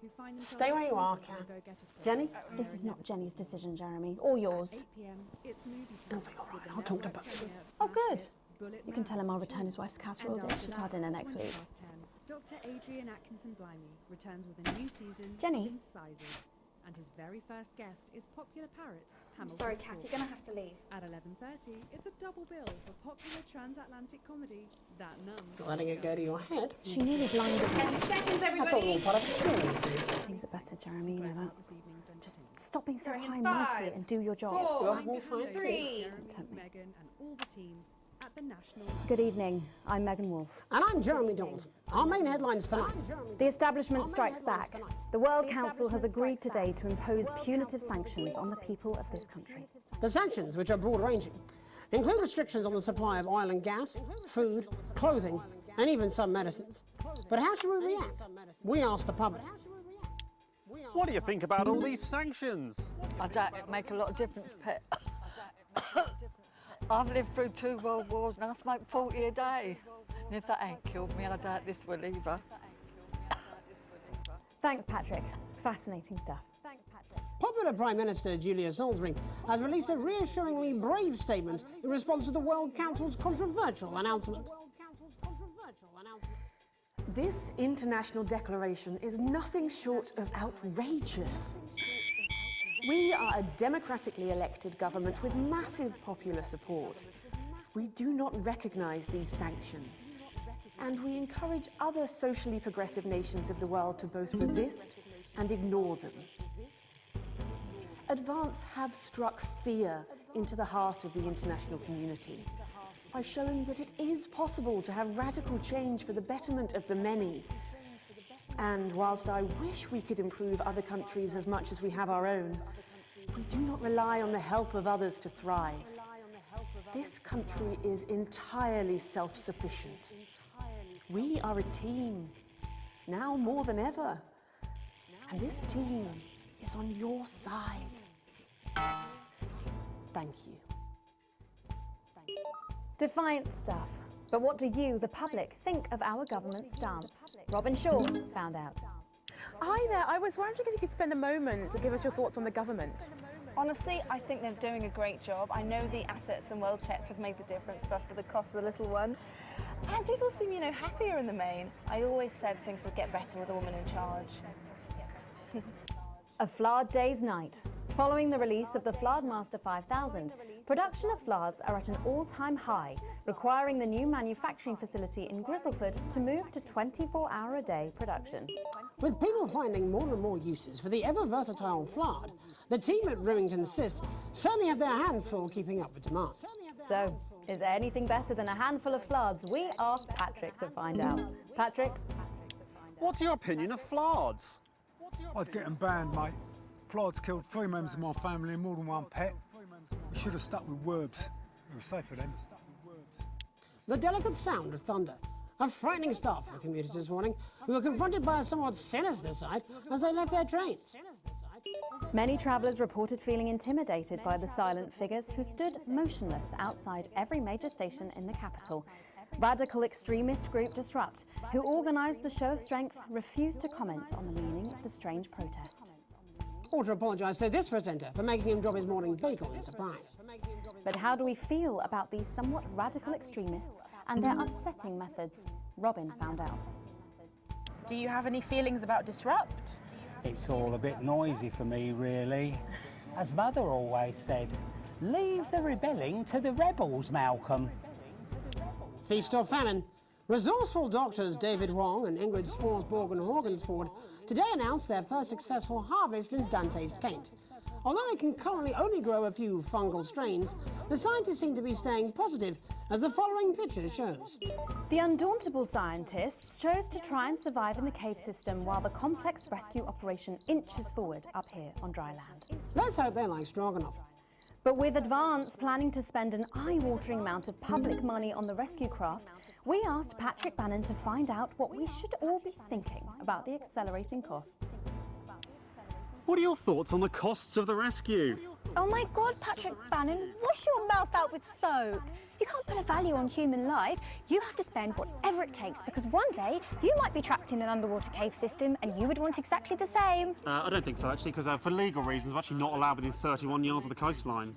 who find themselves Stay where you are, asleep and Kath. go get us Jenny? This is not Jenny's decision, Jeremy, or yours. 8 p.m. It's movie It'll time be all right. with the I'll talk to network Buster. premiere of Oh, Smash good. Hit, Bullet You can tell him I'll Marathon return his 2. wife's casserole And dish after at our that, dinner at next 10, week. Dr. Adrian Atkinson-Blimey returns with a new season Jenny? in sizes. And his very first guest is popular parrot, Hamilton. Sorry, Kath, you're gonna have to leave. At 11:30, it's a double bill for popular transatlantic comedy, That Nun. Letting it go to your head. She nearly blinded me. 10 seconds, I thought we everybody! were part of a team these days. Things are better, Jeremy, you know Close that. out this evening's entertainment. Stop being so Going in high and mighty 5, and do your job. 4, We'll have more fun too. 3. Jeremy, Tempt me. Megan, and all the team at the National. Good evening, I'm Megan Wolfe. And I'm Jeremy Dawson. Our main headlines tonight. The establishment strikes back. The World Council has agreed today to impose punitive sanctions on the people of this country. The sanctions, which are broad-ranging, include restrictions on the supply of oil and gas, food, clothing, and even some medicines. But how should we react? We asked the public. What do you think about all these sanctions? I doubt it make a lot of difference, Pet. I've lived through 2 world wars and I smoke 40 a day. And if that ain't killed me, I doubt this will either. Thanks, Patrick. Fascinating stuff. Popular Prime Minister Julia Salisbury has released a reassuringly brave statement in response to the World Council's controversial announcement. This international declaration is nothing short of outrageous. We are a democratically elected government with massive popular support. We do not recognise these sanctions, and we encourage other socially progressive nations of the world to both resist and ignore them. Advance have struck fear into the heart of the international community by showing that it is possible to have radical change for the betterment of the many. And whilst I wish we could improve other countries as much as we have our own, we do not rely on the help of others to thrive. This country is entirely self-sufficient. We are a team, now more than ever. And this team is on your side. Thank you. Defiant stuff. But what do you, the public, think of our government's stance? Robin Shaw found out. Hi there, I was wondering if you could spend a moment to give us your thoughts on the government. Honestly, I think they're doing a great job. I know the assets and world checks have made the difference for us for the cost of the little one. And people seem, happier in the main. I always said things would get better with a woman in charge. A Flard Day's night. Following the release of the Flardmaster 5000, production of Flards are at an all-time high, requiring the new manufacturing facility in Grizzleford to move to 24-hour-a-day production. With people finding more and more uses for the ever-versatile Flard, the team at Remington Cyst certainly have their hands full keeping up with demand. So, is there anything better than a handful of Flards? We asked Patrick to find out. Patrick? What's your opinion of Flards? I'd get them banned, mate. Flards killed 3 members of my family and more than 1 pet. We should have stuck with Werbs. It was safer then. The delicate sound of thunder. A frightening start for commuters this morning, who were confronted by a somewhat sinister sight as they left their trains. Many travellers reported feeling intimidated by the silent figures who stood motionless outside every major station in the capital. Radical extremist group Disrupt, who organised the show of strength, refused to comment on the meaning of the strange protest. Or to apologise to this presenter for making him drop his morning bagel in surprise. But how do we feel about these somewhat radical extremists and their upsetting methods? Robin found out. Do you have any feelings about Disrupt? It's all a bit noisy for me, really. As Mother always said, leave the rebelling to the rebels, Malcolm. Feast or famine. Resourceful doctors David Wong and Ingrid Swansborg and Horgansford today announced their first successful harvest in Dante's taint. Although they can currently only grow a few fungal strains, the scientists seem to be staying positive, as the following picture shows. The undauntable scientists chose to try and survive in the cave system while the complex rescue operation inches forward up here on dry land. Let's hope they like stroganoff. But with Advance planning to spend an eye-watering amount of public money on the rescue craft, we asked Patrick Bannon to find out what we should all be thinking about the accelerating costs. What are your thoughts on the costs of the rescue? Oh my God, Patrick Bannon, wash your mouth out with soap. You can't put a value on human life. You have to spend whatever it takes because one day you might be trapped in an underwater cave system and you would want exactly the same. I don't think so, actually, because for legal reasons, we're actually not allowed within 31 yards of the coastline.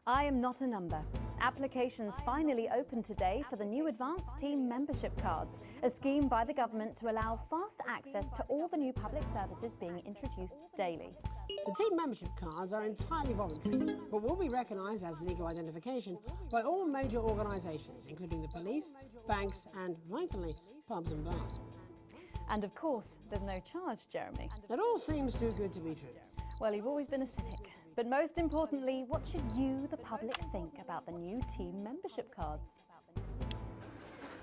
I am not a number. Applications finally opened today for the new advanced team membership cards, a scheme by the government to allow fast access to all the new public services being introduced daily. The team membership cards are entirely voluntary, but will be recognised as legal identification by all major organisations, including the police, banks and, vitally, pubs and bars. And of course, there's no charge, Jeremy. It all seems too good to be true. Well, you've always been a cynic. But most importantly, what should you, the public, think about the new team membership cards?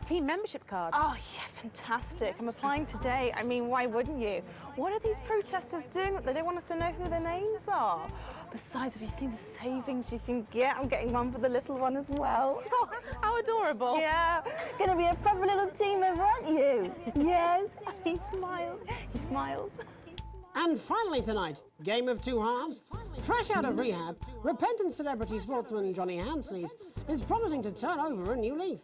Team membership cards? Oh, yeah, fantastic. I'm applying today. I mean, why wouldn't you? What are these protesters doing? They don't want us to know who their names are. Besides, have you seen the savings you can get? I'm getting one for the little one as well. Oh, how adorable. Yeah, gonna be a proper little team member, aren't you? Yes, he smiles. He smiles. And finally tonight, game of two halves. Fresh out of rehab, repentant celebrity sportsman Johnny Handsleeves is promising to turn over a new leaf.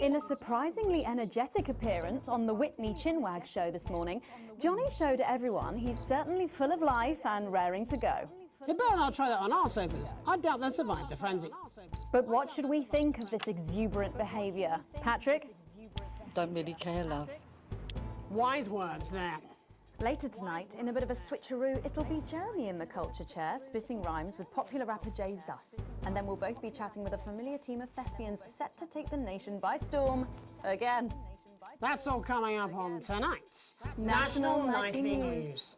In a surprisingly energetic appearance on the Whitney Chinwag show this morning, Johnny showed everyone he's certainly full of life and raring to go. You better not try that on our sofas. I doubt they'll survive the frenzy. But what should we think of this exuberant behaviour? Patrick? Don't really care, love. Wise words there. Later tonight, in a bit of a switcheroo, it'll be Jeremy in the culture chair, spitting rhymes with popular rapper Jay Zus. And then we'll both be chatting with a familiar team of thespians set to take the nation by storm again. That's all coming up on tonight's National Nightly News.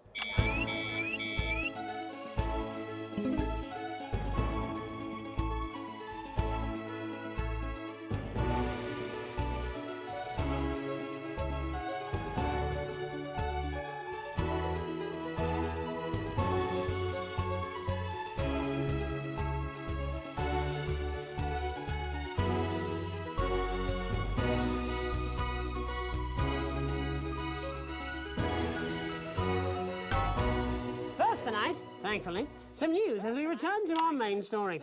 Tonight, thankfully, some news as we return to our main story.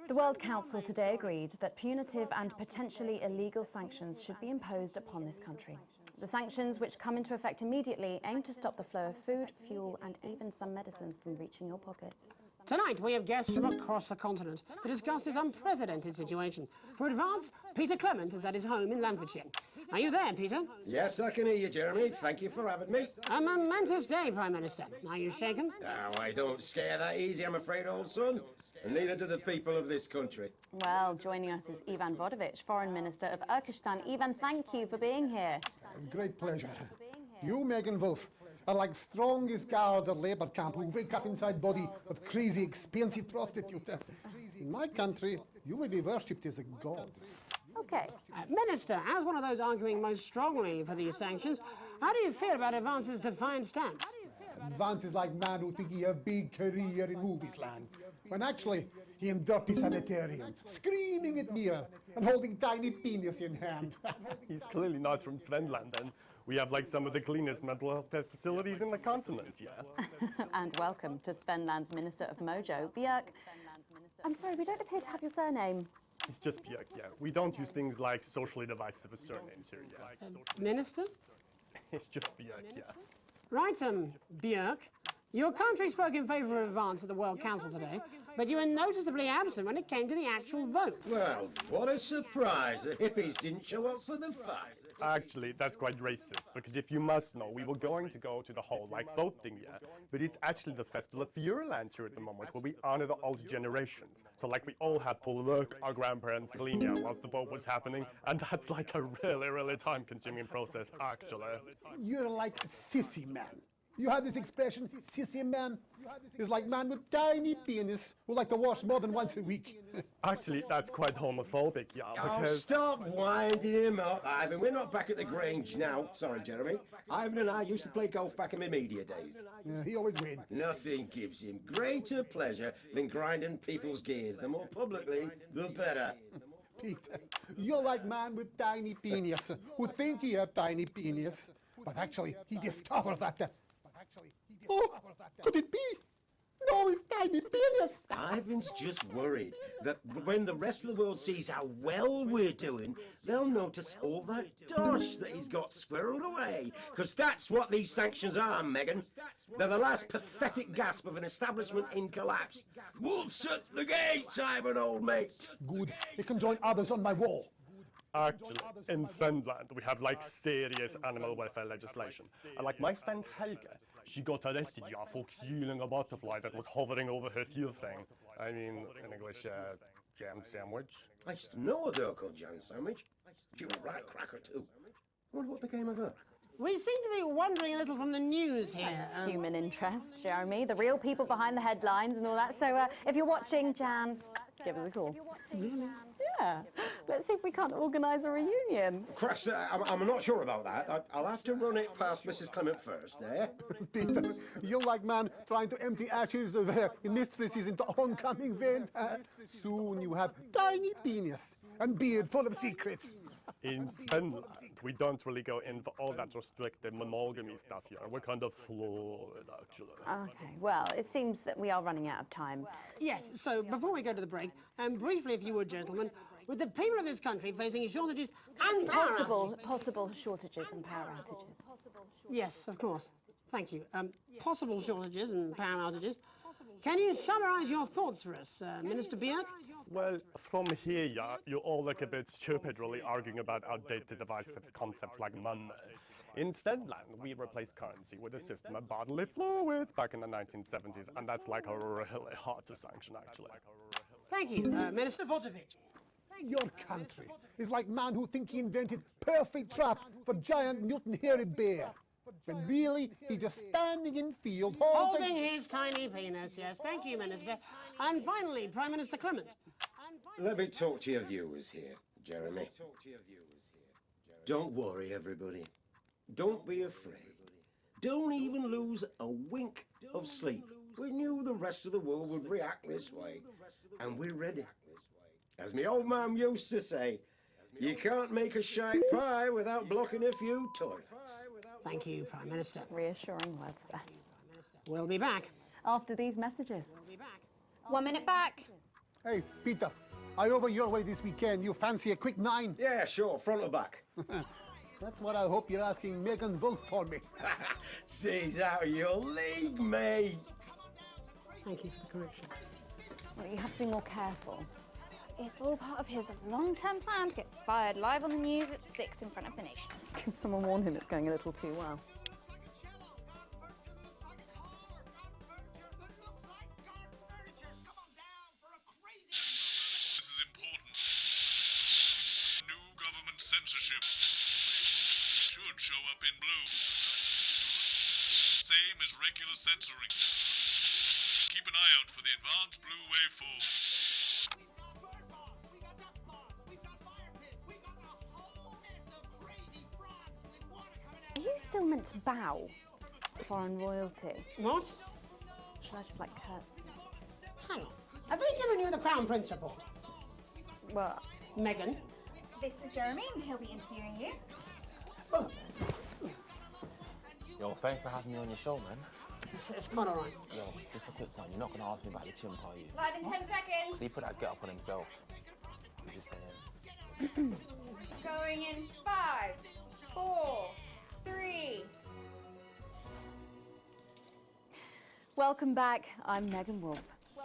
The World Council today agreed that punitive and potentially illegal sanctions should be imposed upon this country. The sanctions, which come into effect immediately, aim to stop the flow of food, fuel and even some medicines from reaching your pockets. Tonight, we have guests from across the continent to discuss this unprecedented situation. For advance, Peter Clement is at his home in Lamfordshire. Are you there, Peter? Yes, I can hear you, Jeremy. Thank you for having me. A momentous day, Prime Minister. Are you shaken? Oh, I don't scare that easy, I'm afraid, old son. And neither do the people of this country. Well, joining us is Ivan Vodovich, Foreign Minister of Urkistan. Ivan, thank you for being here. It's a great pleasure. You, Megan Wolf, are like strongest guard at Labour camp who wake up inside body of crazy, expensive prostitute. In my country, you will be worshipped as a god. Okay. Minister, as one of those arguing most strongly for these sanctions, how do you feel about Advance's defiant stance? Advance is like man who think he have a big career in movies land, when actually he in dirty sanitarium, screaming at mirror and holding tiny penis in hand. He's clearly not from Svenland, then. We have like some of the cleanest mental health facilities in the continent, yeah. And welcome to Svenland's Minister of Mojo, Björk. I'm sorry, we don't appear to have your surname. It's just Björk, yeah. We don't use things like socially divisive surnames here, yeah. Minister? It's just Björk, yeah. Right, Björk. Your country spoke in favour of Advance at the World Council today, but you were noticeably absent when it came to the actual vote. Well, what a surprise. The hippies didn't show up for the fight. Actually, that's quite racist, because if you must know, we were going to go to the whole, like, voting, yeah, but it's actually the Festival of Feuerland here at the moment, where we honor the old generations. So, like, we all had to work our grandparents' Galinia whilst the vote was happening, and that's, like, a really, really time-consuming process, actually. You're like a sissy man. You have this expression, sissy man, is like man with tiny penis who like to wash more than once a week. Actually, that's quite homophobic, yeah, Oh, because... stop winding him up, Ivan. We're not back at the Grange now. Sorry, Jeremy. Ivan and I used to play golf back in my media days. Yeah, he always wins. Nothing gives him greater pleasure than grinding people's gears. The more publicly, the better. Peter, you're like man with tiny penis who think he have tiny penis, but actually he discovered that. Oh, could it be? No, it's tiny penis. Ivan's just worried that when the rest of the world sees how well we're doing, they'll notice all that dosh that he's got squirreled away. Because that's what these sanctions are, Megan. They're the last pathetic gasp of an establishment in collapse. Wolves at the gates, Ivan, old mate. Good. You can join others on my wall. Actually, in Svenland, we have like serious animal welfare legislation. And like my friend Helge, she got arrested for killing a butterfly that was hovering over her fuel thing. I mean, in English, jam sandwich. I used to know a girl called Jam Sandwich. She was a right cracker too. I wonder what became of her. We seem to be wandering a little from the news here. Human interest, Jeremy, the real people behind the headlines and all that. So if you're watching, Jan, give us a call. Yeah. Let's see if we can't organise a reunion. Christ, I'm not sure about that. I'll have to run it past Mrs. Clement first, eh? Peter, you like man trying to empty ashes of mistresses into oncoming vent. Soon you have tiny penis and beard full of secrets. In Svenland, we don't really go in for all that restrictive monogamy stuff here. We're kind of flawed, actually. Okay, well, it seems that we are running out of time. Yes, so before we go to the break, briefly, if you would, gentlemen, with the people of this country facing shortages and power Possible shortages and power outages. Yes, of course. Thank you. Possible shortages and power outages. Can you summarise your thoughts for us, Minister Bjerk? Well, from here, you all look a bit stupid really arguing about outdated divisive concepts like money. In Finland, we replaced currency with a system of bodily fluids back in the 1970s, and that's like really hard to sanction, actually. Thank you, Minister Votovich. Your country is like man who think he invented perfect trap for giant Newton hairy bear. When really, he just standing in field Holding his tiny penis, yes. Thank you, Minister. And finally, Prime Minister Clement. Let me talk to your viewers here, Jeremy. Don't worry, everybody. Don't be afraid. Don't even lose a wink of sleep. We knew the rest of the world would react this way, and we're ready. As my old man used to say, you can't make a shite pie without blocking a few toilets. Thank you, Prime Minister. Reassuring words there. We'll be back. After these messages. 1 minute back. Hey, Peter, I over your way this weekend. You fancy a quick 9? Yeah, sure, front or back. That's what I hope you're asking Megan Wolf for me. She's out of your league, mate. Thank you for the correction. Well, you have to be more careful. It's all part of his long-term plan to get fired live on the news at 6 in front of the nation. Can someone warn him it's going a little too well? This is important. New government censorship should show up in blue. Same as regular censoring. Keep an eye out for the advanced blue waveform. Are you still meant to bow to foreign royalty? What? Should I just like curtsy? Hang on. Have they given you the Crown Prince report? Well, Megan? This is Jeremy, and he'll be interviewing you. Oh. Yo, thanks for having me on your show, man. It's quite all right. Yo, just a quick one. You're not going to ask me about the chimp, are you? Live in 10 seconds. So he put that get up on himself. I'm just saying. Going in 5, 4, 3. welcome back. I'm Megan Wolf.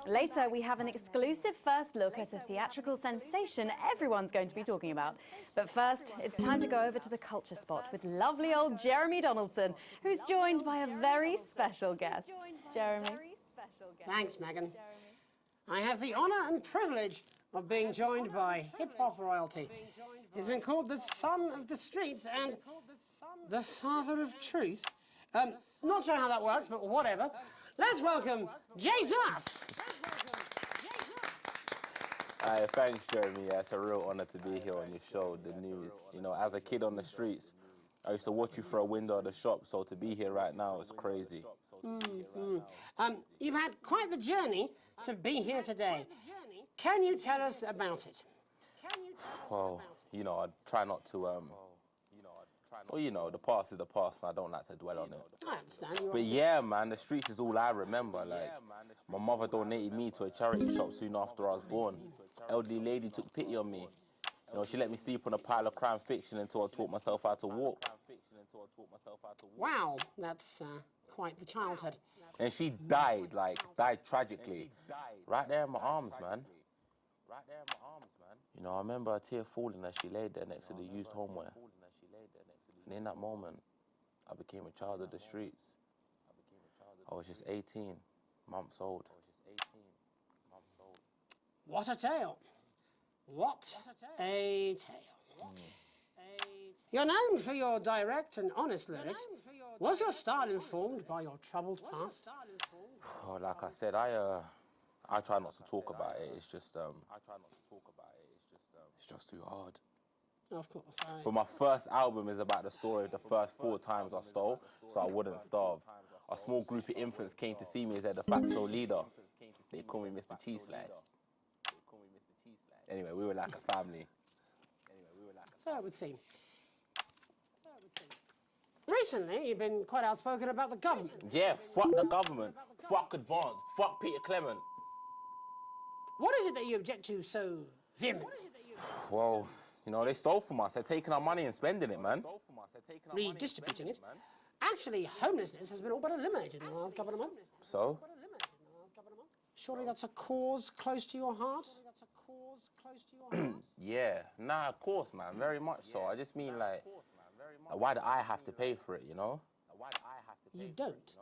Later, we have an exclusive first look at a theatrical sensation everyone's going to be talking about. But first, it's time to go over to the culture spot with lovely old Jeremy Donaldson, who's joined by a very special guest. Jeremy. Thanks, Megan. I have the honour and privilege of being joined by hip-hop royalty. He's been called the son of the streets and the father of truth. Not sure how that works, but whatever. Let's welcome Jesus! Hi, thanks, Jeremy. Yeah, it's a real honor to be here on your show, The News. You know, as a kid on the streets, I used to watch you through a window of the shop, so to be here right now is crazy. You've had quite the journey to be here today. Can you tell us about it? Well, you know, I try not to Well, you know, the past is the past, and I don't like to dwell on it. I understand. But yeah, man, the streets is all I remember. Like, my mother donated me to a charity shop soon after I was born. Elderly lady took pity on me. You know, she let me sleep on a pile of crime fiction until I taught myself how to walk. Wow, that's quite the childhood. And she died tragically. Right there in my arms, man. You know, I remember a tear falling as she laid there next to the used homeware. And in that moment, I became a child of the streets. I was just 18 months old. What a tale. What a tale. You're known for your direct and honest lyrics. Was your style informed by your troubled past? Oh, like I said, I try not to talk about it. It's just it's just too hard. Of course. But my first album is about the story of the first 4 times I stole, so I wouldn't starve. A small group of infants came to see me as their de facto leader. They call me Mr. Cheese Slice. Anyway, we were like a family. So it would seem. Recently, you've been quite outspoken about the government. Yeah, fuck the government. Fuck Advance. Fuck Peter Clement. What is it that you object to so vehemently? Well, you know, they stole from us. They're taking our money and spending it, man. Redistributing it. Actually, homelessness has been all but eliminated in the last couple of months. So? Surely that's a cause close to your heart? Yeah, nah, of course, man, very much so. I just mean, like, why do I have to pay for it, you know? You don't.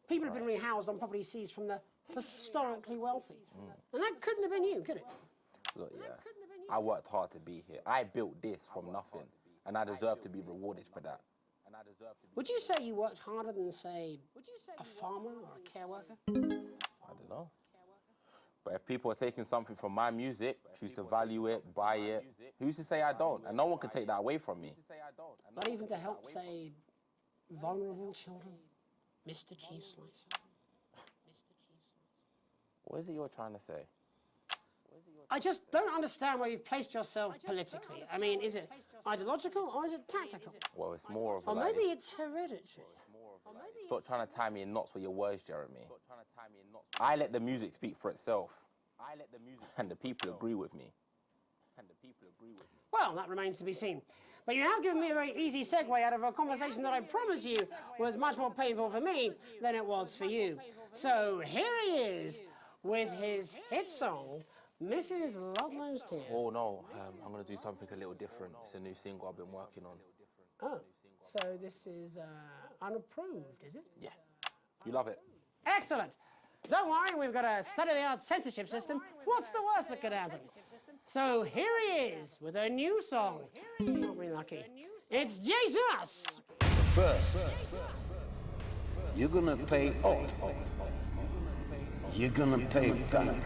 People have been rehoused on property seized from the historically wealthy. And that couldn't have been you, could it? Look, yeah, I worked hard to be here. I built this from nothing, and I deserve to be rewarded for that. Would you say you worked harder than, say, a farmer or a care worker? I don't know. But if people are taking something from my music, choose to value it, buy it, who's to say I don't? And no one can take that away from me. Not even to help, say, vulnerable children? Mr. Cheese Slice. What is it you're trying to say? I just don't understand where you've placed yourself politically. I mean, is it ideological or is it tactical? Well, it's more of a... Or maybe it's hereditary. Stop trying to tie me in knots with your words, Jeremy. I let the music speak for itself. And the people agree with me. Well, that remains to be seen. But you have given me a very easy segue out of a conversation that I promise you was much more painful for me than it was for you. So here he is with his hit song, Mrs. Ludlow's Tears. Oh, no, I'm going to do something a little different. It's a new single I've been working on. Oh, so this is unapproved, is it? Yeah. You love it. Excellent. Don't worry, we've got a state-of-the-art censorship system. What's the worst that could happen? So here he is with a new song. Not really lucky. It's Jesus! First, you're gonna pay up. You're gonna pay back.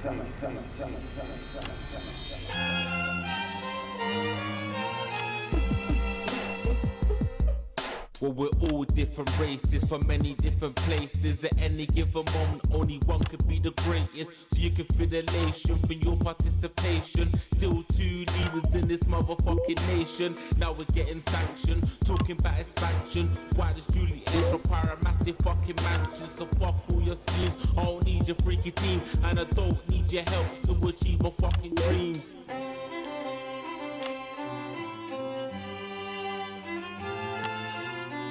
Well, we're all different races from many different places. At any given moment, only one could be the greatest. So you can feel the elation from your participation. Still 2 leaders in this motherfucking nation. Now we're getting sanctioned, talking about expansion. Why does Juliet require a massive fucking mansion? So fuck all your schemes. I don't need your freaky team, and I don't need your help to achieve my fucking dreams.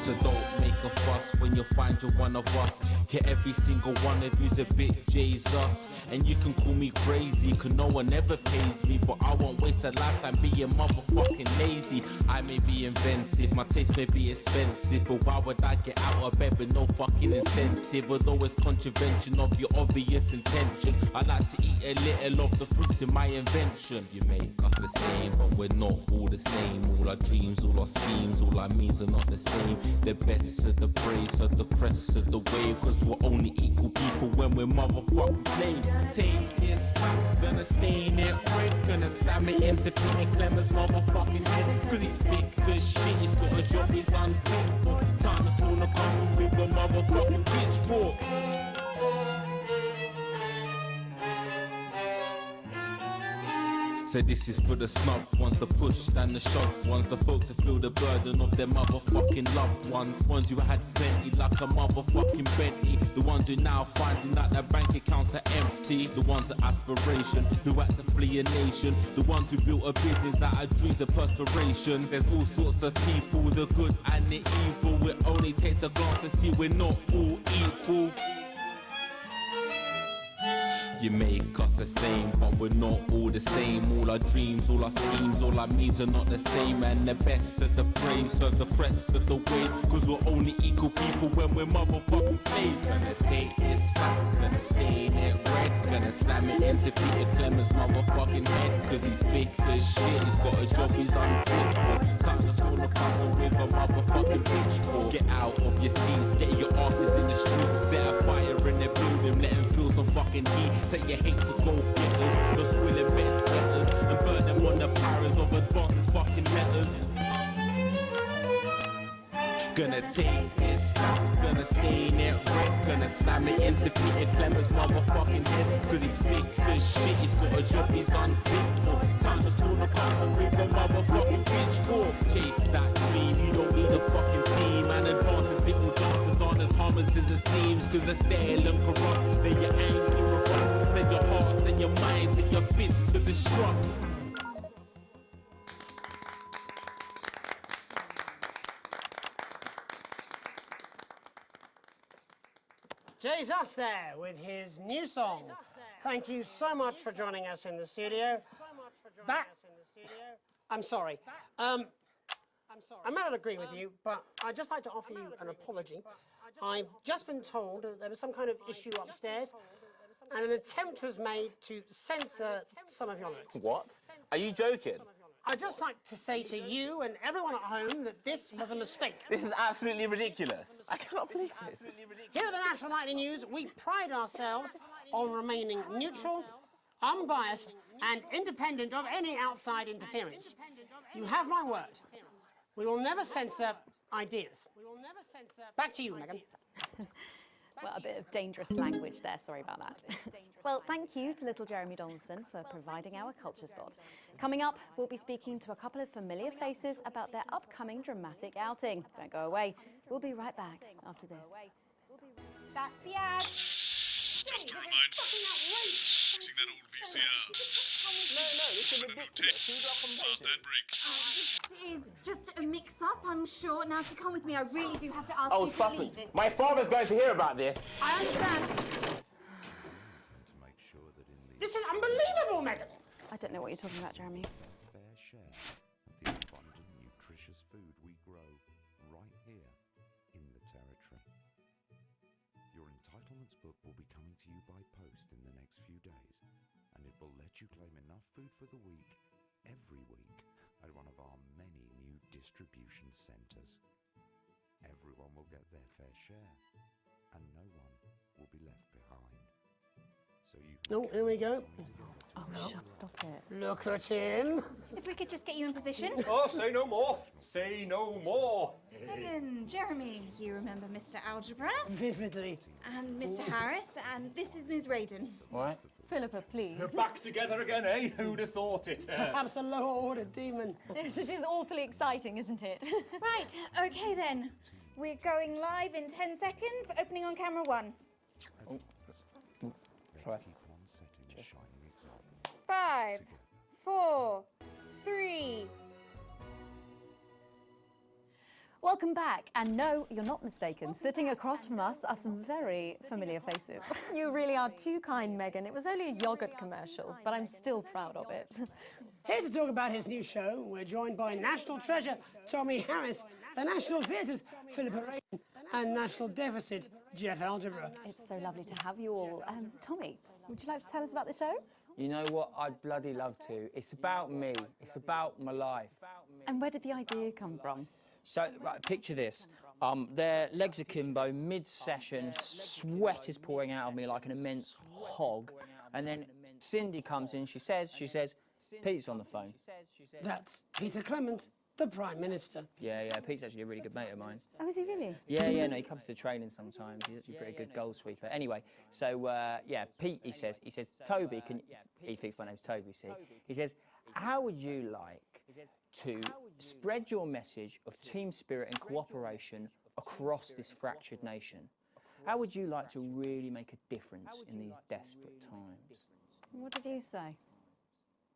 So don't make a fuss when you find you're one of us. Get every single one of you's a bit Jesus. And you can call me crazy, cause no one ever pays me. But I won't waste a lifetime being motherfucking lazy. I may be inventive, my taste may be expensive. But why would I get out of bed with no fucking incentive? Although it's contravention of your obvious intention. I like to eat a little of the fruits in my invention. You make us the same, but we're not all the same. All our dreams, all our schemes, all our means are not the same. The best of the praise of the crest of the wave. Cause we're only equal people when we're motherfucking slaves. Take this fact, gonna stain it red. Gonna stab it into Peter Clement's motherfucking head. Cause he's thick as shit, he's got a job he's unfaithful. It's time to stone a coffin with a motherfucking pitchfork. So this is for the snub ones, the push and the shove ones, the folks who feel the burden of their motherfucking loved ones who had plenty like a motherfucking Bentley, the ones who now finding that their bank accounts are empty, the ones of aspiration who had to flee a nation, the ones who built a business out of dreams of perspiration. There's all sorts of people, the good and the evil. It only takes a glance to see we're not all equal. You make us the same, but we're not all the same. All our dreams, all our schemes, all our means are not the same. And the best of the brave serve the press of the ways, cause we're only equal people when we're motherfucking slaves. Gonna take this fact, gonna stain it red, gonna slam it into Peter Clemens' motherfucking head, cause he's fake as shit, he's got a job he's unfit for. Time to pull the puzzle with a motherfucking pitchfork. Get out of your seats, get your asses in the streets, set a fire in the building, let them feel some fucking heat. Say you hate to go getters, you're squilling bed getters, and burn them on the powers of advances fucking letters. Gonna take this fact, gonna stain it red, gonna slam it into Peter Clemens' motherfucking head, cause he's fake as shit, he's got a job he's unfit for. Time to steal the castle with a motherfucking pitchfork. Chase that dream, you don't need a fucking team, and advances little chances aren't as harmless as it seems, cause they're stale and corrupt, then your anger erupt, then your hearts and your minds and your fists to destruct. Jesus there with his new song. Thank you so much for joining us in the studio. I'm sorry. I may not agree with you, but I'd just like to offer you an apology. I've just been told that there was some kind of issue upstairs, and an attempt was made to censor some of your lyrics. What? Are you joking? I'd just like to say to you and everyone at home that this was a mistake. This is absolutely ridiculous. I cannot believe this. Here at the National Nightly News, we pride ourselves on remaining neutral, unbiased, and independent of any outside interference. You have my word. We will never censor ideas. Back to you, Megan. Well, a bit of dangerous language there, sorry about that. Well, thank you to little Jeremy Donaldson for providing our culture spot. Coming up, we'll be speaking to a couple of familiar faces about their upcoming dramatic outing. Don't go away. We'll be right back after this. That's the ad. Just to remind you, fixing that old VCR. No, this is ridiculous. Past that break. This is just a mix-up, I'm sure. Now, if you come with me, I really do have to ask Oh, you to trust me. leave it. My father's going to hear about this. I understand. This is unbelievable, Megan. I don't know what you're talking about, Jeremy. Fair share of the abundant, nutritious food we grow right here in the territory. Your entitlements book will be coming to you by post in the next few days, and it will let you claim enough food for the week every week at one of our many new distribution centres. Everyone will get their fair share, and no one will be left behind. So you can Oh, here we go. Oh, shut, stop it. Look at him. If we could just get you in position. Oh, say no more. Say no more. Megan, Jeremy, you remember Mr. Algebra? Vividly. And Mr. Harris, and this is Ms. Radin. What? Philippa, please. You're back together again, eh? Who'd have thought it? Perhaps a lower order demon. Yes, it is awfully exciting, isn't it? Right, okay then. We're going live in 10 seconds, opening on camera 1. Oh. Let's keep on setting a shining example. 5, 4, 3. Welcome back, and no, you're not mistaken. Sitting across from us are some very familiar faces. You really are too kind, Megan. It was only a yogurt commercial, but I'm still proud of it. Here to talk about his new show, we're joined by National Treasure Tommy Harris, the National Theatre's Philippa Radin, and National Deficit Jeff Algebra. It's so lovely to have you all. Tommy, would you like to tell us about the show? You know what? I'd bloody love to. It's about me. It's about my life. And where did the idea come from? So, right, picture this. Their legs akimbo, mid-session, sweat is pouring out of me like an immense hog. And then Cindy comes in, she says, Pete's on the phone. That's Peter Clement, the Prime Minister. Yeah, Pete's actually a really good mate of mine. Oh, is he really? Yeah, no, he comes to training sometimes. He's actually a pretty good goal sweeper. Anyway, so, Pete, he says, Toby, he thinks my name's Toby, see? He says, how would you like to spread your message of team spirit and cooperation across this fractured nation? How would you like to really make a difference in these desperate times? What did you say?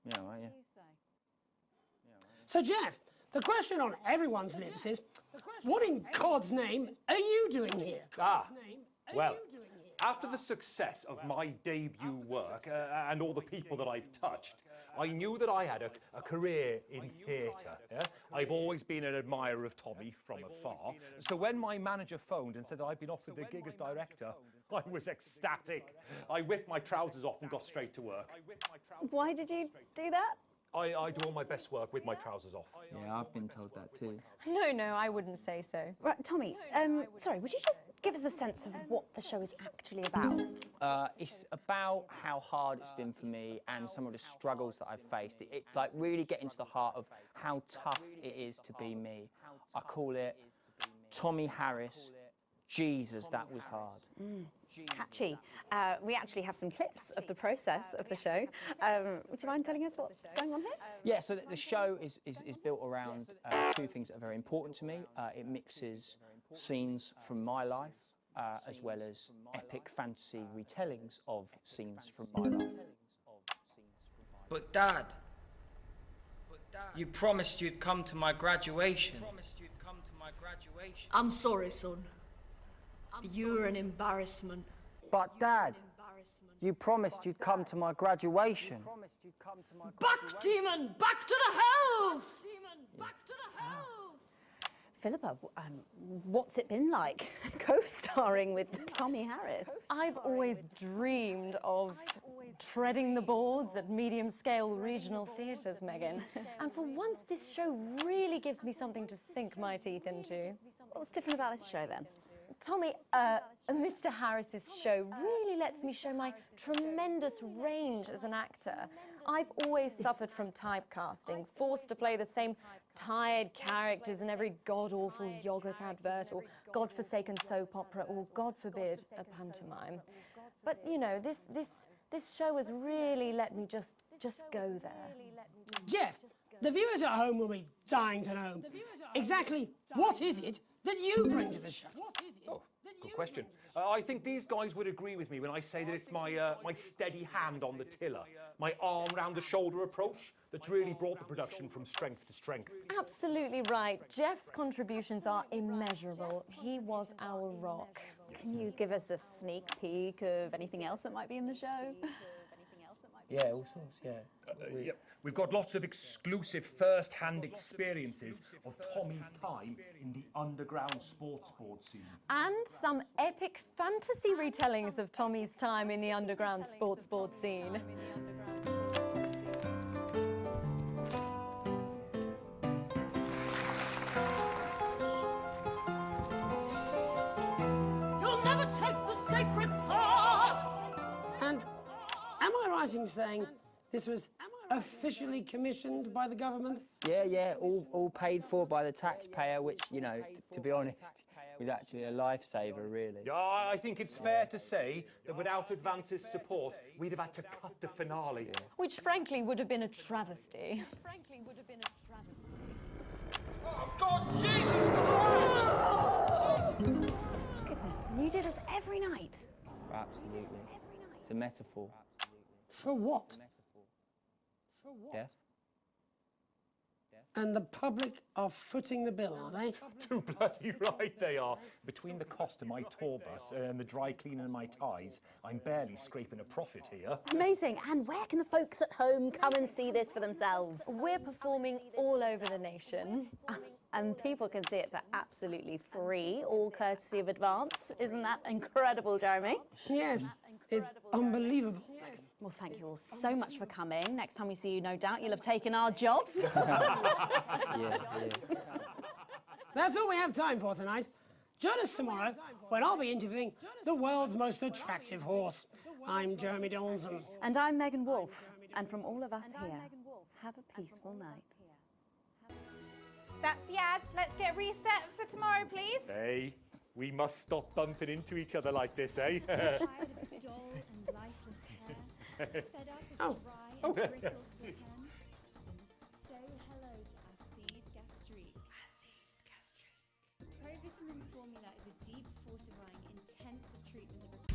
Yeah, right, yeah. So, Jeff, the question on everyone's lips is, what in God's name are you doing here? Well, after the success of my debut work and all the people that I've touched, I knew that I had a career in theatre. Yeah? I've always been an admirer of Tommy from afar. So when my manager phoned and said that I'd been offered the gig as director, I was ecstatic. I whipped my trousers off and got straight to work. Why did you do that? I do all my best work with my trousers off. Yeah, I've been told that too. No, I wouldn't say so. Right, Tommy, sorry, would you just give us a sense of what the show is actually about? It's about how hard it's been for me and some of the struggles that I've faced. It like really getting to the heart of how tough it is to be me. I call it Tommy Harris, Jesus, that was hard. Catchy. We actually have some clips of the process of the show. Would you mind telling us what's going on here? Yeah, so the show is built around two things that are very important to me. It mixes scenes from my life as well as epic fantasy retellings of scenes from my life. But Dad, you promised you'd come to my graduation. I'm sorry, son. You're an embarrassment. But Dad, you promised you'd come to my graduation. Back, demon! Back to the hells! Back to the hells! Philippa, what's it been like co-starring with Tommy Harris? I've always dreamed of treading the boards at medium-scale regional theatres, Megan. And for once, this show really gives me something to sink my teeth into. What's different about this show, then? Tommy, Mr. Harris's show really lets me show my tremendous range as an actor. I've always suffered from typecasting, forced to play the same tired characters in every god-awful yogurt advert or godforsaken soap opera or, God forbid, a pantomime. But, you know, this show has really let me just go there. Jeff, the viewers at home will be dying to know exactly what is it that you bring to the show? Oh, good question. I think these guys would agree with me when I say that it's my steady hand on the tiller, my arm round the shoulder approach that's really brought the production from strength to strength. Absolutely right. Jeff's contributions are immeasurable. He was our rock. Can you give us a sneak peek of anything else that might be in the show? Yeah, all sorts, yeah. Yeah. We've got lots of exclusive first-hand experiences of Tommy's time in the underground sports board scene. And some epic fantasy retellings of Tommy's time in the underground sports board scene. You'll never take the sacred pass! And am I right in saying this was officially commissioned by the government? Yeah, all paid for by the taxpayer, which, you know, to be honest, was actually a lifesaver, really. Yeah, I think it's fair to say that without Advance's support, we'd have had to cut the finale. Yeah. Which, frankly, would have been a travesty. Oh, God, Jesus Christ! Goodness, and you do this every night? Absolutely. It's a metaphor. For what? Death. And the public are footing the bill, are they? Too bloody right they are. Between the cost of my tour bus and the dry cleaning of my ties, I'm barely scraping a profit here. Amazing. And where can the folks at home come and see this for themselves? We're performing all over the nation. And people can see it for absolutely free, all courtesy of Advance. Isn't that incredible, Jeremy? Yes, it's unbelievable. Well, thank you all so much for coming. Next time we see you, no doubt you'll have taken our jobs. Yeah. That's all we have time for tonight. Join us tomorrow when I'll be interviewing the world's most attractive horse. I'm Jeremy Donaldson. And I'm Megan Wolfe. And from all of us here, have a peaceful night. That's the ads. Let's get reset for tomorrow, please. Hey, we must stop bumping into each other like this, eh? Oh. vitamin formula is a deep fortifying, intensive treatment of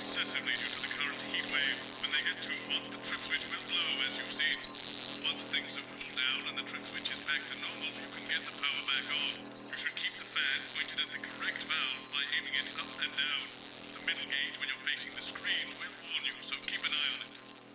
excessively due to the current heat wave. When they get too hot, the trip switch will blow, as you've seen. Once things have cooled down and the trip switch is back to normal, you can get the power back on. You should keep the fan pointed at the correct valve by aiming it up and down. The middle gauge when you're facing the screen will warn you, so keep an eye on it.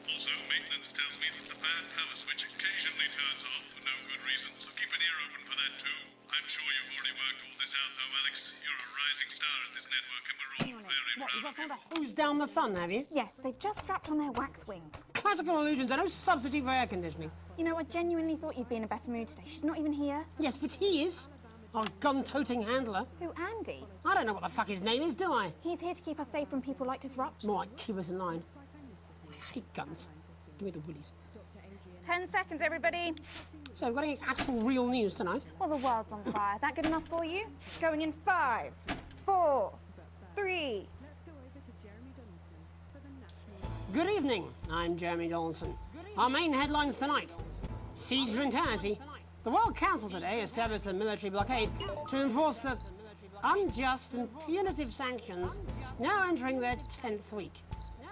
Also, maintenance tells me that the fan power switch occasionally turns off for no good reason, so keep an ear open for that too. I'm sure you've already worked all this out though, Alex. You're a rising star at this network and we're all very What, proud you've got of you. someone to hose down the sun, have you? Yes, they've just strapped on their wax wings. Classical illusions are no substitute for air conditioning. You know, I genuinely thought you'd be in a better mood today. She's not even here. Yes, but he is. Our gun-toting handler. Who, Andy? I don't know what the fuck his name is, do I? He's here to keep us safe from people like Disrupt. More like keep us in line. I hate guns. Give me the willies. 10 seconds, everybody. So, we've got any actual real news tonight? Well, the world's on fire. That good enough for you? Going in 5, 4, 3. Good evening, I'm Jeremy Donaldson. Our main headlines tonight. Siege mentality. The World Council today established a military blockade to enforce the unjust and punitive sanctions now entering their 10th week.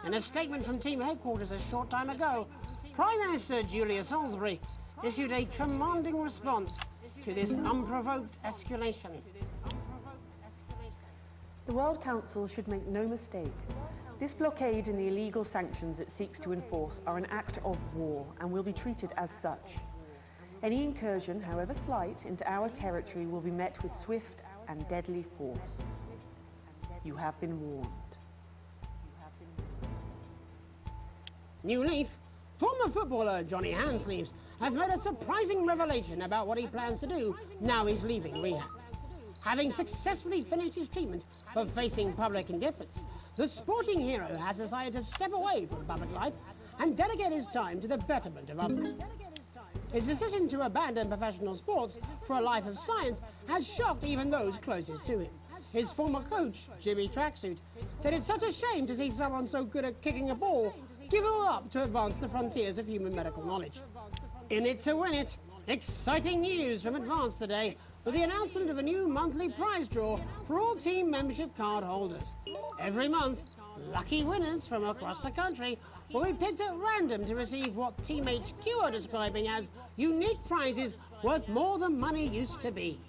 In a statement from team headquarters a short time ago, Prime Minister Julia Salisbury issued a commanding response to this unprovoked escalation. The World Council should make no mistake. This blockade and the illegal sanctions it seeks to enforce are an act of war and will be treated as such. Any incursion, however slight, into our territory will be met with swift and deadly force. You have been warned. New leaf. Former footballer Johnny Handsleeves has made a surprising revelation about what he plans to do now he's leaving rehab. Having successfully finished his treatment for facing public indifference, the sporting hero has decided to step away from public life and dedicate his time to the betterment of others. His decision to abandon professional sports for a life of science has shocked even those closest to him. His former coach, Jimmy Tracksuit, said it's such a shame to see someone so good at kicking a ball give it all up to advance the frontiers of human medical knowledge. In it to win it, exciting news from Advance today with the announcement of a new monthly prize draw for all team membership card holders. Every month, lucky winners from across the country will be picked at random to receive what Team HQ are describing as unique prizes worth more than money used to be.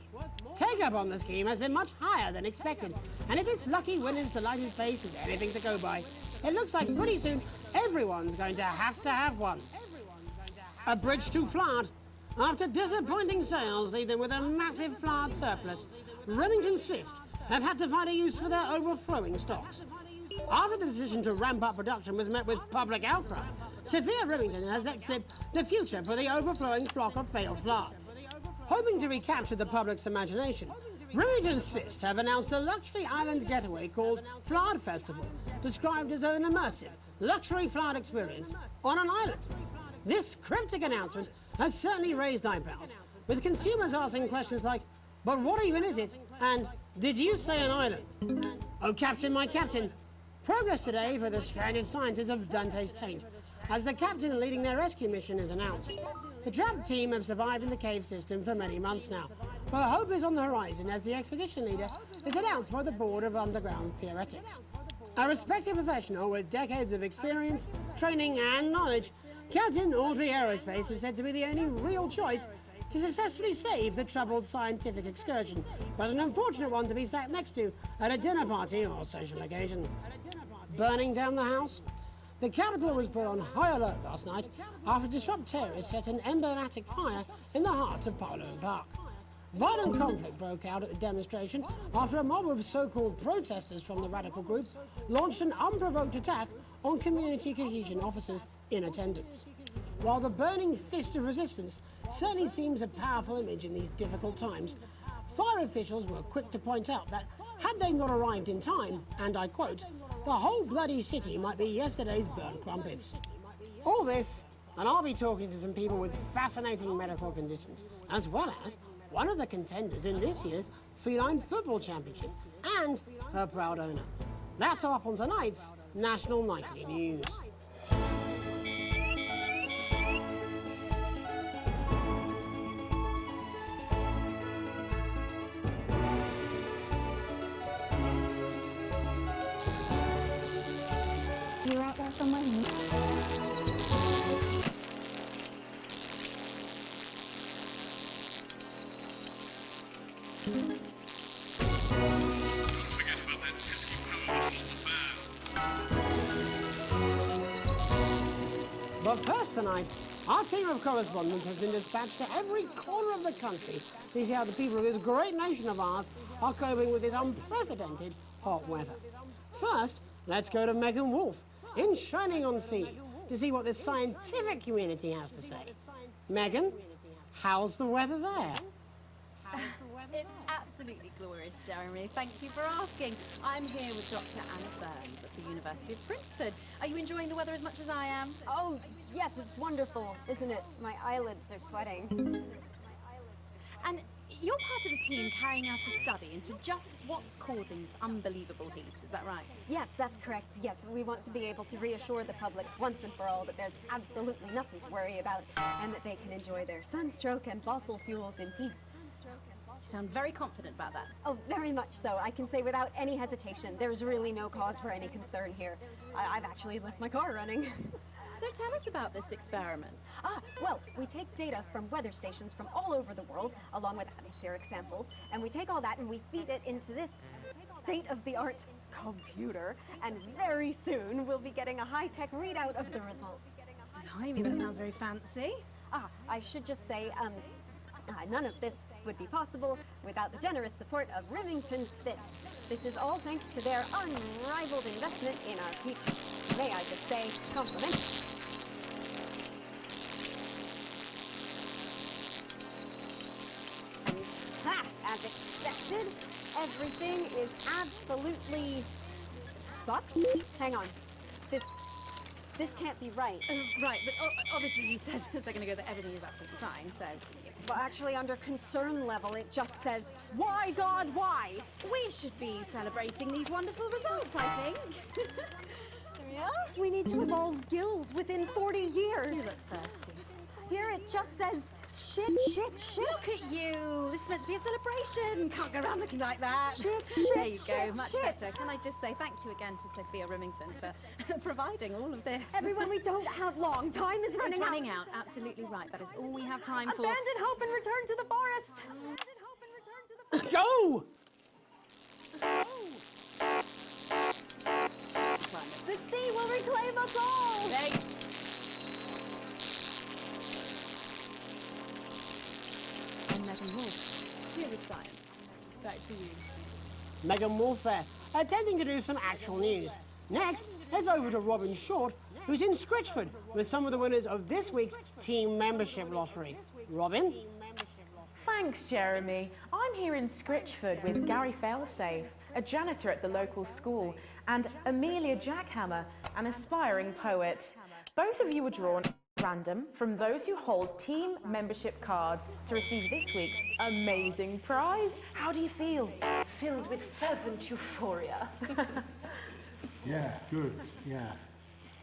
Take-up on the scheme has been much higher than expected, and if this lucky winner's delighted face is anything to go by, it looks like pretty soon everyone's going to have one. A bridge too flat. After disappointing sales leave them with a massive flat surplus, Remington's Fist have had to find a use for their overflowing stocks. After the decision to ramp up production was met with public outcry, Sophia Remington has let slip the future for the overflowing flock of failed flats. Hoping to recapture the public's imagination, Remington's Fist have announced a luxury island getaway called Flard Festival, described as an immersive, luxury flard experience on an island. This cryptic announcement has certainly raised eyebrows, with consumers asking questions like, but what even is it? And did you say an island? Oh, Captain, my Captain. Progress today for the stranded scientists of Dante's Taint, as the captain leading their rescue mission is announced. The trapped team have survived in the cave system for many months now, but hope is on the horizon as the expedition leader is announced by the Board of Underground Theatrics. A respected professional with decades of experience, training and knowledge, Captain Audrey Aerospace is said to be the only real choice to successfully save the troubled scientific excursion, but an unfortunate one to be sat next to at a dinner party or social occasion. Burning down the house? The capital was put on high alert last night after disrupt terrorists set an emblematic fire in the heart of Parliament Park. Violent conflict broke out at the demonstration after a mob of so-called protesters from the radical group launched an unprovoked attack on community cohesion officers in attendance. While the burning fist of resistance certainly seems a powerful image in these difficult times, fire officials were quick to point out that had they not arrived in time, and I quote, the whole bloody city might be yesterday's burnt crumpets. All this, and I'll be talking to some people with fascinating medical conditions, as well as one of the contenders in this year's Feline Football Championship, and her proud owner. That's all up on tonight's National Nightly News. somewhere new. But first tonight, our team of correspondents has been dispatched to every corner of the country to see how the people of this great nation of ours are coping with this unprecedented hot weather. First, let's go to Megan Wolfe in Shining-on-Sea to see what the scientific community has to say. Megan, how's the weather there? It's absolutely glorious, Jeremy. Thank you for asking. I'm here with Dr. Anna Burns at the University of Grizzleford. Are you enjoying the weather as much as I am? Oh, yes, it's wonderful, isn't it? My eyelids are sweating. And you're part of a team carrying out a study into just what's causing this unbelievable heat, is that right? Yes, that's correct. Yes, we want to be able to reassure the public once and for all that there's absolutely nothing to worry about and that they can enjoy their sunstroke and fossil fuels in peace. You sound very confident about that. Oh, very much so. I can say without any hesitation, there's really no cause for any concern here. I've actually left my car running. So tell us about this experiment. Well, we take data from weather stations from all over the world, along with atmospheric samples, and we take all that and we feed it into this state-of-the-art computer, and very soon we'll be getting a high-tech readout of the results. Blimey, that sounds very fancy. I should just say, none of this would be possible without the generous support of Remington's Fist. This is all thanks to their unrivaled investment in our future. May I just say, compliment. And as expected, everything is absolutely fucked. Hang on. This can't be right. Right, but obviously you said a second ago that everything is absolutely fine, so... Well, actually, under concern level, it just says, why, God, why? We should be celebrating these wonderful results, I think. Yeah? We need to evolve gills within 40 years. You look thirsty. Here it just says, shit. Look at you. This is meant to be a celebration. Can't go around looking like that. Shit. There you go, much better. Can I just say thank you again to Sophia Remington for providing all of this. Everyone, we don't have long. Time is running out. It's running out. Absolutely right. That is all we have time for. Abandon hope and return to the forest. Go! The sea will reclaim us all. And Megan Wolfe, here with science. Back to you. Megan Wolfe there, attempting to do some actual news. Next, heads over to Robin Short, who's in Scritchford with some of the winners of this week's team membership lottery. Robin? Thanks, Jeremy. I'm here in Scritchford with Gary Failsafe, a janitor at the local school, and Amelia Jackhammer, an aspiring poet. Both of you were drawn random from those who hold team membership cards to receive this week's amazing prize. How do you feel? Filled with fervent euphoria. Yeah, good, yeah.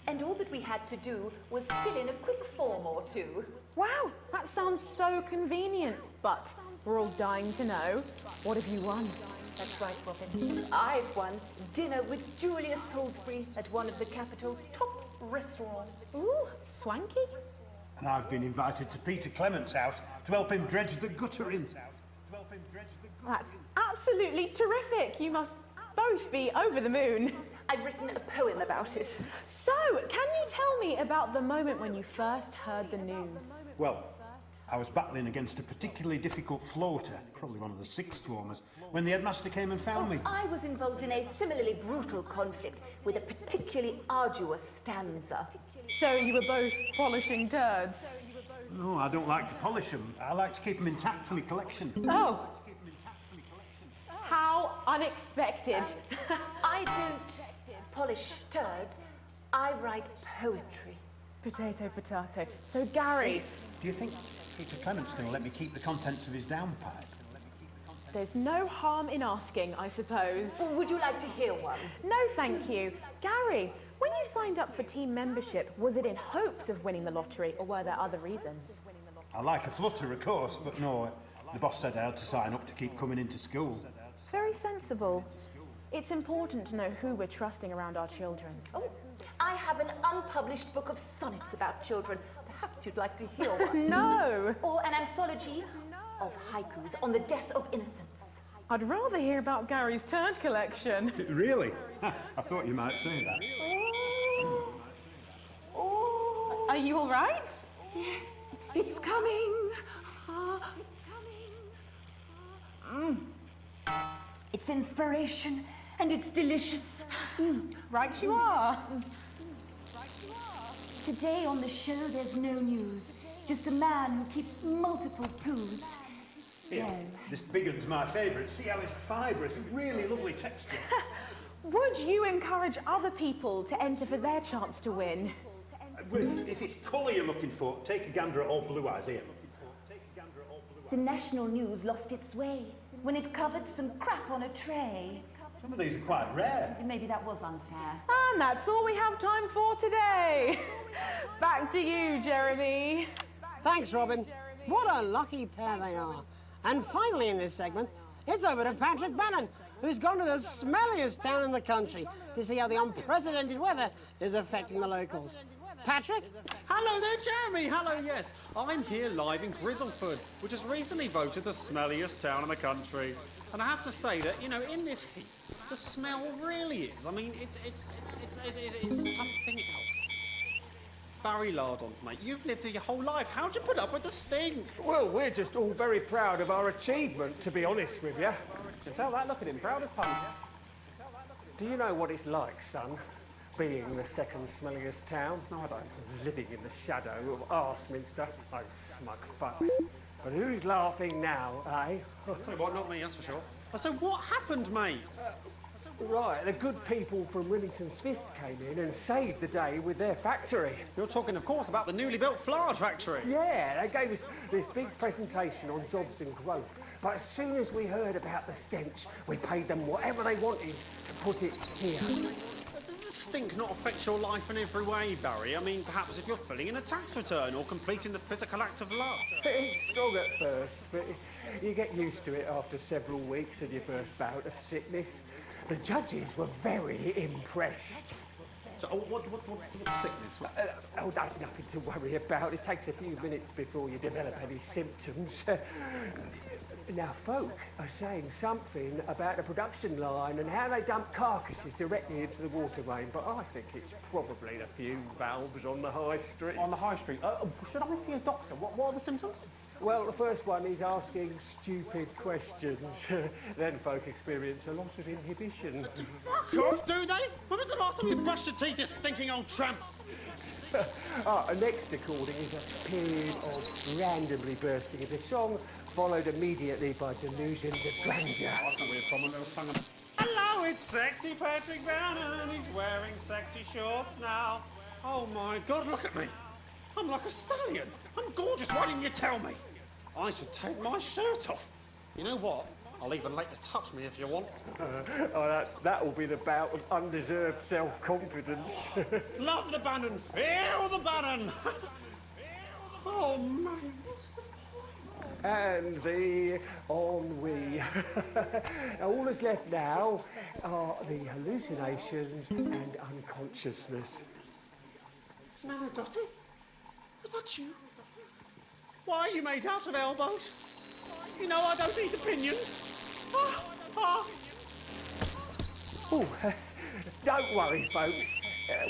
And all that we had to do was fill in a quick form or two. Wow, that sounds so convenient. But we're all dying to know, what have you won? That's right, Robin. I've won dinner with Julia Salisbury at one of the capital's top restaurants. Ooh, swanky. And I've been invited to Peter Clement's house to help him dredge the gutter in. That's absolutely terrific. You must both be over the moon. I've written a poem about it. So, can you tell me about the moment when you first heard the news? Well, I was battling against a particularly difficult floater, probably one of the sixth formers, when the headmaster came and found me. I was involved in a similarly brutal conflict with a particularly arduous stanza. So you were both polishing turds? No, I don't like to polish them. I like to keep them intact for my collection. Oh. How unexpected. I don't polish turds. I write poetry. Potato, potato. So, Gary... Do you think Peter Clement's going to let me keep the contents of his downpipe? There's no harm in asking, I suppose. Would you like to hear one? No, thank you. Gary, when you signed up for team membership, was it in hopes of winning the lottery, or were there other reasons? I like a flutter, of course, but no, the boss said I had to sign up to keep coming into school. Very sensible. It's important to know who we're trusting around our children. Oh, I have an unpublished book of sonnets about children. Perhaps you'd like to hear one. No! Or an anthology of haikus on the death of innocence. I'd rather hear about Gary's turd collection. Really? I thought you might say that. Oh. Are you all right? Yes, it's coming. It's inspiration and it's delicious. Right you are. Today on the show there's no news. Just a man who keeps multiple poos. Here, this big one's my favourite. See how it's fibrous, really lovely texture. Would you encourage other people to enter for their chance to win? Well, if it's colour you're looking for, take a gander at old Blue Eyes here. The national news lost its way when it covered some crap on a tray. Some of these are quite rare. Maybe that was unfair. And that's all we have time for today. Back to you, Jeremy. Thanks, Robin. What a lucky pair they are. And finally in this segment, it's over to Patrick Bannon, who's gone to the smelliest town in the country to see how the unprecedented weather is affecting the locals. Patrick? Hello there, Jeremy. Hello, yes. I'm here live in Grizzleford, which has recently voted the smelliest town in the country. And I have to say that, you know, in this heat, the smell really is. I mean, it's something else. Barry Lardons, mate, you've lived here your whole life. How'd you put up with the stink? Well, we're just all very proud of our achievement, to be honest with you. You can tell that, look at him, proud as punch. Do you know what it's like, son? Being the second smelliest town? No, I don't. Living in the shadow of Arseminster. Those smug fucks. But who's laughing now, eh? So what, not me, that's for sure. So what happened, mate? Right, the good people from Remington's Fist came in and saved the day with their factory. You're talking, of course, about the newly built flour factory. Yeah, they gave us this big presentation on jobs and growth. But as soon as we heard about the stench, we paid them whatever they wanted to put it here. Does the stink not affect your life in every way, Barry? I mean, perhaps if you're filling in a tax return or completing the physical act of love. It's strong at first, but you get used to it after several weeks of your first bout of sickness. The judges were very impressed. So, what's the sickness? Oh, that's nothing to worry about. It takes a few minutes before you develop any symptoms. Now, folk are saying something about the production line and how they dump carcasses directly into the water main, but I think it's probably the fume valves on the high street. On the high street? Should I see a doctor? What are the symptoms? Well, the first one is asking stupid questions. Then folk experience a loss of inhibition. Fuck off, do they? When was the last time you brushed your teeth, you stinking old tramp? Next recording is a period of randomly bursting into song, followed immediately by delusions of grandeur. Oh, that's not weird, from a little song. Hello, it's sexy Patrick Bannon, and he's wearing sexy shorts now. Oh my God, look at me. I'm like a stallion. I'm gorgeous. Why didn't you tell me? I should take my shirt off. You know what? I'll even let you touch me if you want. That will be the bout of undeserved self-confidence. Love the Bannon. Feel the Bannon. Oh, man. What's the point? And the ennui. All that's left now are the hallucinations and unconsciousness. Nana Dottie? Was that you? Why are you made out of elbows? You know I don't eat opinions. Oh, don't worry, folks.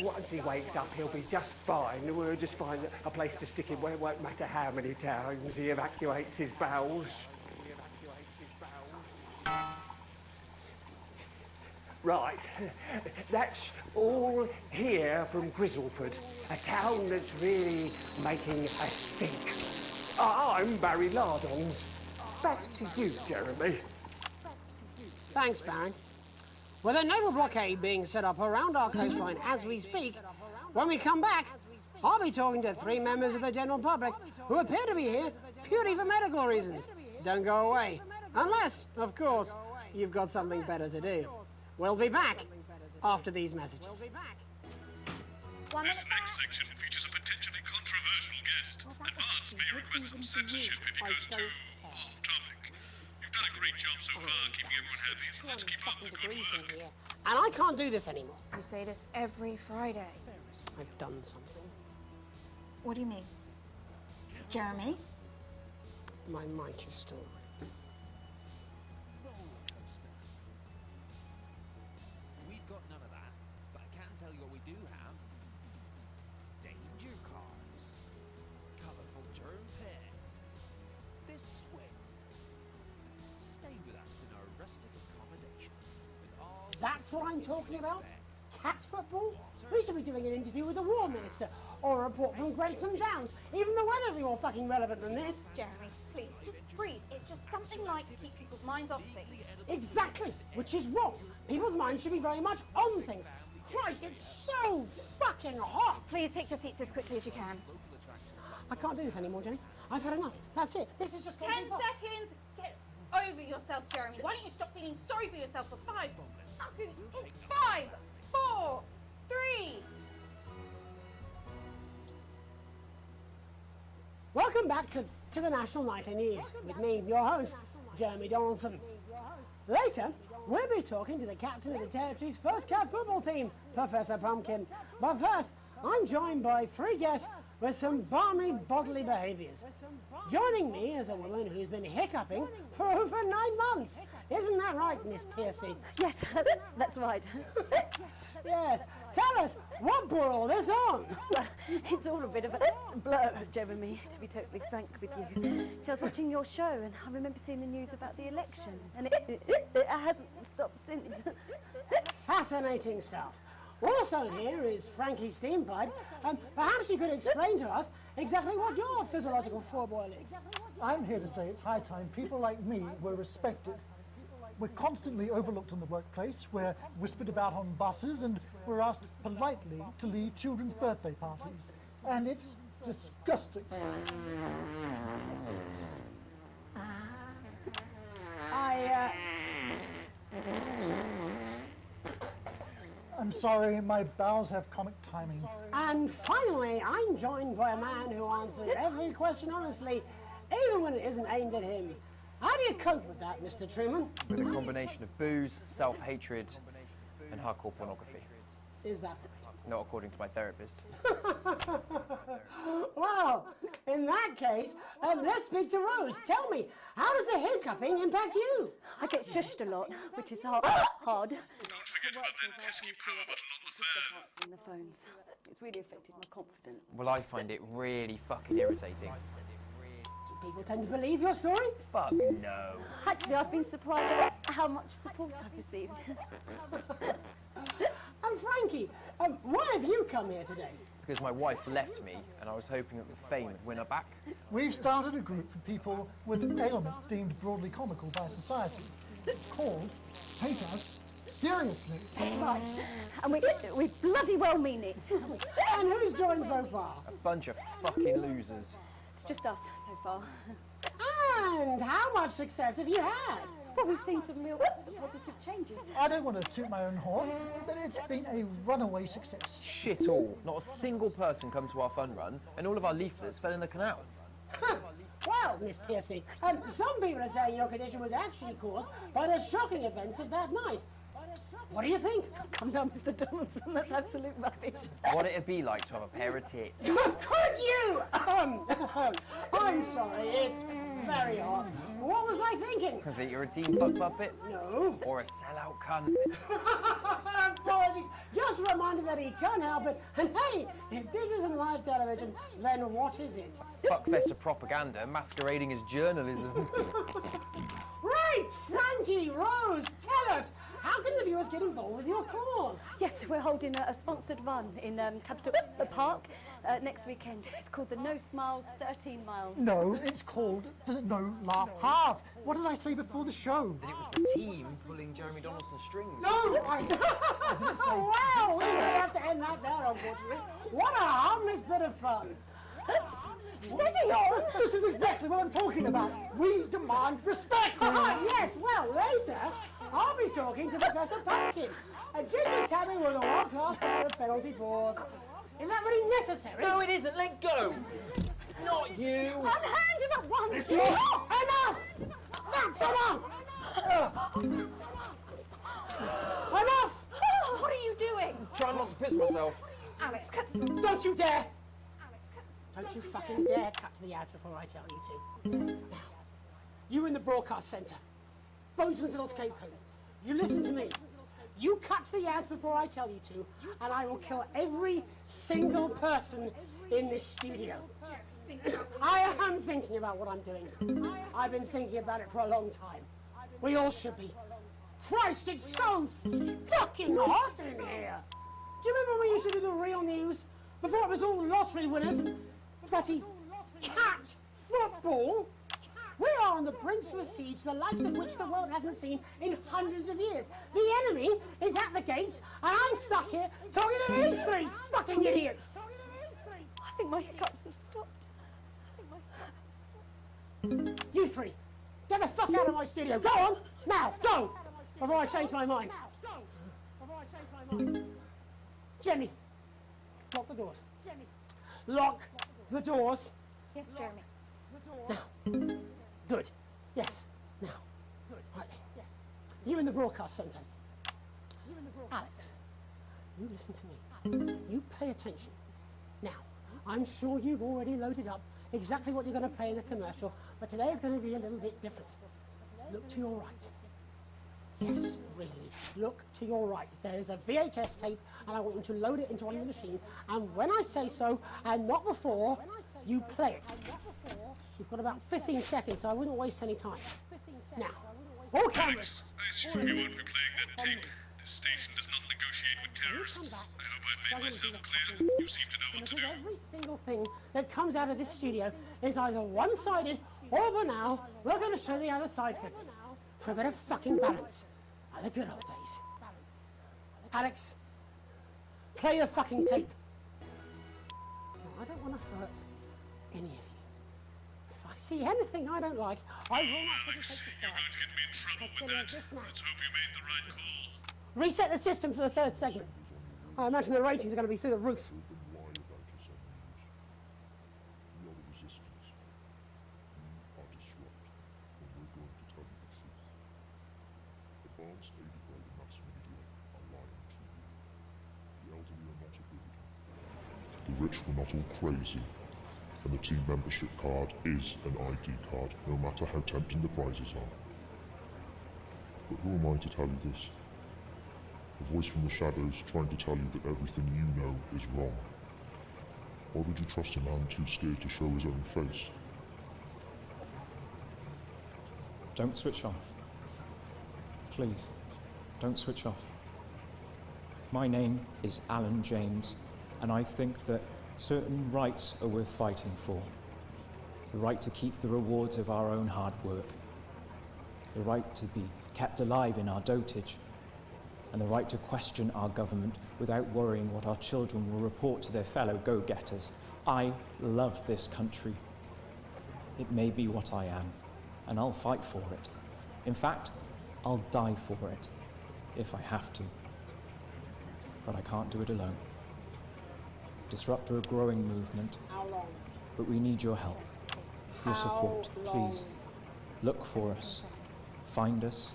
Once he wakes up, he'll be just fine. We'll just find a place to stick him where it won't matter how many times he evacuates his bowels. Right, that's all here from Grizzleford, a town that's really making a stink. I'm Barry Lardons. Back to you, Jeremy. Thanks, Barry. With a naval blockade being set up around our coastline as we speak, when we come back, I'll be talking to 3 members of the general public who appear to be here purely for medical reasons. Don't go away. Unless, of course, you've got something better to do. We'll be back after these messages. This next section features a potentially controversial guest. Advance may request some censorship if he goes too off topic. You've done a great job so far keeping everyone happy, so let's keep up the good work. And I can't do this anymore. You say this every Friday. I've done something. What do you mean? Jeremy? My mighty story. We've got none of that, but I can tell you what we do have. Danger cars. Colourful germ pair. This swing. Stay with us in our rustic accommodation. With all That's what I'm talking about? Cat football? We should be doing an interview with the War Minister, or a report from Grantham Downs. Even the weather would be more fucking relevant than this. Jeremy, please, just breathe. It's just something light to keep people's minds off things. Exactly, which is wrong. People's minds should be very much on things. Christ, it's so fucking hot. Please take your seats as quickly as you can. I can't do this anymore, Jenny. I've had enough. That's it. This is just 10 seconds. Get over yourself, Jeremy. Why don't you stop feeling sorry for yourself for 5 fucking 5, 4, 3. Welcome back to the National Nightly News with me, your host, Jeremy Donaldson. Later, we'll be talking to the captain of the Territory's first cat football team, Professor Pumpkin. But first, I'm joined by 3 guests with some balmy bodily behaviours. Joining me is a woman who's been hiccuping for over 9 months. Isn't that right, Miss Piercy? Yes, that's right. Yes. Tell us, what brought all this on? Well, it's all a bit of a blur, Jeremy, to be totally frank with you. So I was watching your show and I remember seeing the news about the election and it hasn't stopped since. Fascinating stuff. Also here is Frankie Steampipe. Perhaps you could explain to us exactly what your physiological foreboil is. I'm here to say it's high time people like me were respected. We're constantly overlooked in the workplace, we're whispered about on buses, and we're asked politely to leave children's birthday parties. And it's disgusting. I'm sorry, my bowels have comic timing. And finally, I'm joined by a man who answers every question honestly, even when it isn't aimed at him. How do you cope with that, Mr. Truman? With a combination of booze, self-hatred, and hardcore pornography. Is that Not according to my therapist. Well, in that case, let's speak to Rose. Tell me, how does the hiccuping impact you? I get shushed a lot, which is hard. Don't forget about that pesky power button on the fan. In the phones. It's really affected my confidence. Well, I find it really fucking irritating. Do people tend to believe your story? Fuck no. Actually, I've been surprised at how much support I've received. And Frankie, why have you come here today? Because my wife left me, and I was hoping that the fame would win her back. We've started a group for people with ailments deemed broadly comical by society. It's called Take Us Seriously. That's right. And we bloody well mean it. And who's joined so far? A bunch of fucking losers. It's just us so far. And how much success have you had? Well, we've seen some real positive changes. I don't want to toot my own horn, but it's been a runaway success. Shit all. Not a single person come to our fun run, and all of our leaflets fell in the canal. Huh. Well, Miss Piercy, some people are saying your condition was actually caused by the shocking events of that night. What do you think? Come down, Mr. Donaldson, that's absolute rubbish. What it'd be like to have a pair of tits. Could you? I'm sorry, it's very hot. What was I thinking? That you're a team fuck puppet? No. Or a sellout cunt? Apologies. Just reminded that he can't help it. And hey, if this isn't live television, then what is it? Fuckfest of propaganda masquerading as journalism. Right, Frankie, Rose, tell us, how can the viewers get involved with your cause? Yes, we're holding a sponsored run in Capital Park next weekend. It's called the No Smiles 13 Miles. No, it's called the No Laugh Half. What did I say before the show? That it was the team pulling Jeremy Donaldson's strings. No, I didn't say... Wow, we may have to end that there, unfortunately. What a harmless bit of fun. Steady on! This is exactly what I'm talking about. We demand respect. Yes, well, later, I'll be talking to Professor Pumpkin. Ginger Tabby with a world-class player of penalty balls. Is that really necessary? No, it isn't. Let go. Not you. Unhand him at once. Enough! That's enough! Enough! What are you doing? Trying not to piss myself. Alex, cut. Don't you dare! Don't you fucking dare cut to the ads before I tell you to. Now, you in the broadcast centre, Bozeman's little scapegoat, you listen to me. You cut to the ads before I tell you to, and I will kill every single person in this studio. I am thinking about what I'm doing. I've been thinking about it for a long time. We all should be. Christ, it's so fucking hot in here. Do you remember when we used to do the real news? Before it was all lottery winners? Bloody cat football? We are on the brinks of a siege, the likes of which the world hasn't seen in hundreds of years. The enemy is at the gates, and I'm stuck here talking to these three fucking idiots. I think my hiccups have stopped. You three, get the fuck out of my studio. Go on, now, go, before I change my mind. Jenny, lock the doors. Lock the doors. Yes, Jeremy. Now. Good. Yes. Now. Good. Right. Yes. You in the broadcast centre. Alex, you listen to me. You pay attention. Now, I'm sure you've already loaded up exactly what you're going to play in the commercial, but today is going to be a little bit different. Look to your right. Yes, really. Look to your right. There is a VHS tape, and I want you to load it into one of the machines, and when I say so, and not before, you play it. You've got about 15 seconds, so I wouldn't waste any time. Now, all cameras. I assume you won't be playing that tape. This station does not negotiate with terrorists. I hope I've made myself clear. You seem to know what to do. Every single thing that comes out of this studio is either one-sided or banal. We're going to show the other side for a bit of fucking balance. Like the good old days. Alex, play the fucking tape. Now, I don't want to hurt any of you. If I see anything I don't like, I will not hesitate to start. You're going to get me in trouble with that. Let's hope you made the right call. Reset the system for the third segment. I imagine the ratings are going to be through the roof. The rich were not all crazy, and the team membership card is an ID card, no matter how tempting the prizes are. But who am I to tell you this? A voice from the shadows trying to tell you that everything you know is wrong. Why would you trust a man too scared to show his own face? Don't switch off. Please, don't switch off. My name is Alan James, and I think that certain rights are worth fighting for. The right to keep the rewards of our own hard work. The right to be kept alive in our dotage. And the right to question our government without worrying what our children will report to their fellow go-getters. I love this country. It may be what I am, and I'll fight for it. In fact, I'll die for it, if I have to. But I can't do it alone. Disrupt a growing movement, How long? but we need your help, your support. Please, look for us, find us,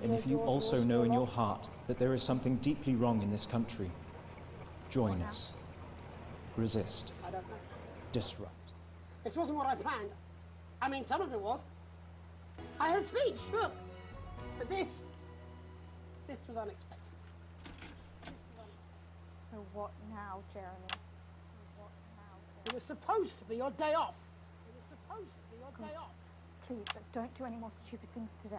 and if you also know in your heart that there is something deeply wrong in this country, join us. Resist. I don't know. Disrupt. This wasn't what I planned. I mean, some of it was. I had a speech, look. But this was unexpected. So what now, Jeremy? It was supposed to be your day off. Please, but don't do any more stupid things today.